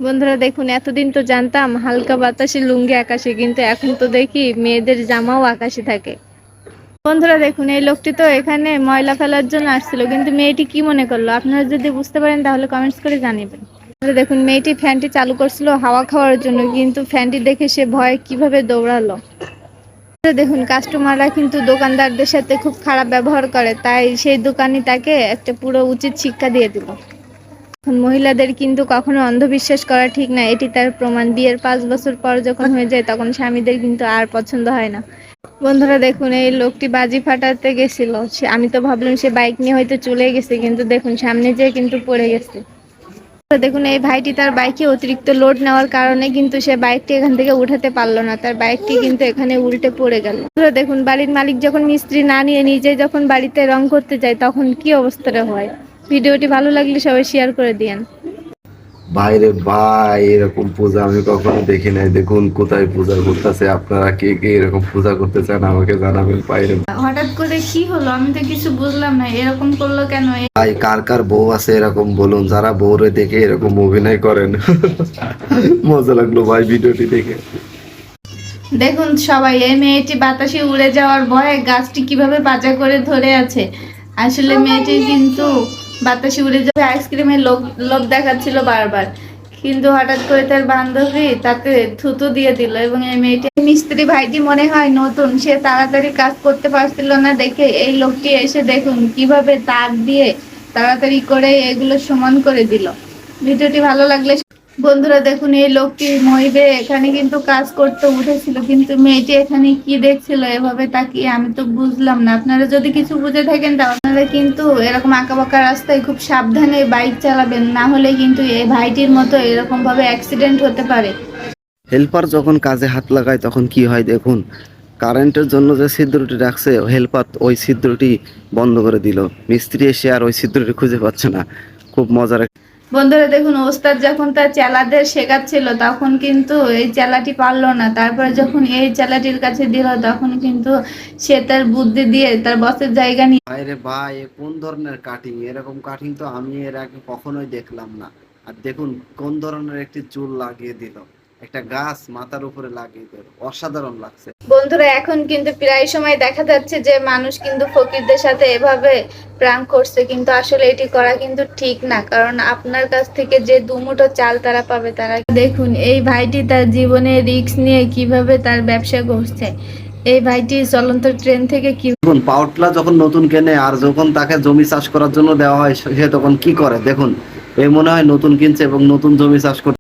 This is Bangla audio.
বন্ধুরা দেখুন, এতদিন তো জানতাম হালকা বাতাসে লুঙ্গি আকাশে, কিন্তু এখন তো দেখি মেয়েদের জামাও আকাশে থাকে। বন্ধুরা দেখুন, এই লোকটি তো এখানে ময়লা ফেলার জন্য আসছিল, কিন্তু মেয়েটি কি মনে করলো? আপনারা যদি বুঝতে পারেন তাহলে কমেন্টস করে জানাবেন। দেখুন, মেয়েটি ফ্যানটি চালু করছিল হাওয়া খাওয়ার জন্য, কিন্তু ফ্যানটি দেখে সে ভয়ে কিভাবে দৌড়ালো। দেখুন, কাস্টমাররা কিন্তু দোকানদারদের সাথে খুব খারাপ ব্যবহার করে, তাই সেই দোকানি তাকে একটা পুরো উচিত শিক্ষা দিয়ে দিল। এখন মহিলাদের কিন্তু কখনো অন্ধবিশ্বাস করা ঠিক না, এটি তার প্রমাণ। বিয়ের 5 বছর পর যখন হয়ে যায় তখন স্বামীদের কিন্তু আর পছন্দ হয় না। বন্ধুরা দেখুন, এই লোকটি বাজি ফাটাতে গেছিল, আমি তো ভাবলাম সে বাইক নিয়ে হয়তো চলে গেছে, কিন্তু দেখুন সামনে যেয়ে কিন্তু পড়ে গেছে। দেখুন, এই ভাইটি তার বাইকে অতিরিক্ত লোড নেওয়ার কারণে কিন্তু সে বাইকটি এখান থেকে উঠাতে পারলো না, তার বাইকটি কিন্তু এখানে উল্টে পড়ে গেল। দেখুন, বাড়ির মালিক যখন মিস্ত্রি না নিয়ে নিজে যখন বাড়িতে রং করতে যায় তখন কি অবস্থাটা হয়। ভিডিওটি ভালো লাগলে সবাই শেয়ার করে দিয়েন। বাইরে ভাই, এরকম পূজা আমি কখনো দেখি নাই। দেখুন কোথায় পূজা করতেছে। আপনারা কে কে এরকম পূজা করতে চান আমাকে জানাবেন। বাইরে হঠাৎ করে কি হলো আমি তো কিছু বুঝলাম না, এরকম করলো কেন? ভাই, কার কার বউ আছে এরকম বলুন, যারা বউরে দেখে এরকম অভিনয় করেন। মজা লাগলো ভাই ভিডিওটি দেখে। দেখুন সবাই, এই মেয়েটি বাতাসে উড়ে যাওয়ার ভয়ে গাছটি কিভাবে পাজা করে ধরে আছে। আসলে মেয়েটি কিন্তু বাতাসে উড়ে যাবে আইসক্রিমের লোভ লোভ দেখাচ্ছিল বারবার, কিন্তু হঠাৎ করে তার বান্ধবী তাকে থুতু দিয়ে দিল। এবং এই মেয়েটি মিস্ত্রি ভাইটি মনে হয় নতুন, সে তাড়াতাড়ি কাজ করতে পারছিল না দেখে এই লোকটি এসে দেখুন কিভাবে তার দিয়ে তাড়াতাড়ি করে এগুলো সমান করে দিল। ভিডিওটি ভালো লাগলে বন্ধুরা দেখুন, এই লোকটি মহিবে এখানে কিন্তু কাজ করতে উঠেছিল, কিন্তু মেয়েটি এখানে কি দেখছিল এভাবে তাকিয়ে, আমি তো বুঝলাম না। আপনারা যদি কিছু বুঝে থাকেন তাহলে আপনারা কিন্তু এরকম আঁকাবাঁকা রাস্তায় খুব সাবধানে বাইক চালাবেন, না হলে কিন্তু এই ভাইটির মতো এরকম ভাবে অ্যাক্সিডেন্ট হতে পারে। হেল্পার যখন কাজে হাত লাগায় তখন কি হয় দেখুন। কারেন্টের জন্য যে ছিদ্রটি রাখছে হেল্পার, ওই ছিদ্রটি বন্ধ করে দিল। মিস্ত্রি এসে আর ওই ছিদ্রটি খুঁজে পাচ্ছে না। খুব মজার। বন্ধুরা দেখুন, ওস্তাদ যখন তার চেলাদের শেখাচ্ছিল তখন কিন্তু এই চেলাটি পারলো না, তারপরে যখন এই চেলাটির কাছে দিল তখন কিন্তু সে তার বুদ্ধি দিয়ে তার বসের জায়গা নিয়ে। ভাইরে ভাই, কোন ধরনের কাটিং! এরকম কাটিং তো আমি এর আগে কখনোই দেখলাম না। আর দেখুন কোন ধরনের একটি চুল লাগিয়ে দিল, একটা গাছ মাথার উপরে লাগিয়ে দিল, অসাধারণ লাগছে। বন্ধুরা এখন কিন্তু প্রায় সময় দেখা যাচ্ছে যে মানুষ কিন্তু ফকিরদের সাথে এভাবে প্রাঙ্ক করছে, কিন্তু আসলে এটি করা কিন্তু ঠিক না, কারণ আপনার কাছ থেকে যে দুমুঠো চাল তারা পাবে। তারা দেখুন, এই ভাইটি তার জীবনে রিস্ক নিয়ে কিভাবে তার ব্যবসা করছে। এই ভাইটি চলন্ত ট্রেন থেকে কি দেখুন, পাউটলা যখন নতুন কেনে আর যখন তাকে জমি চাষ করার জন্য দেওয়া হয় সে তখন কি করে দেখুন। এই মনে হয় নতুন কিনছে এবং নতুন জমি চাষ করছে।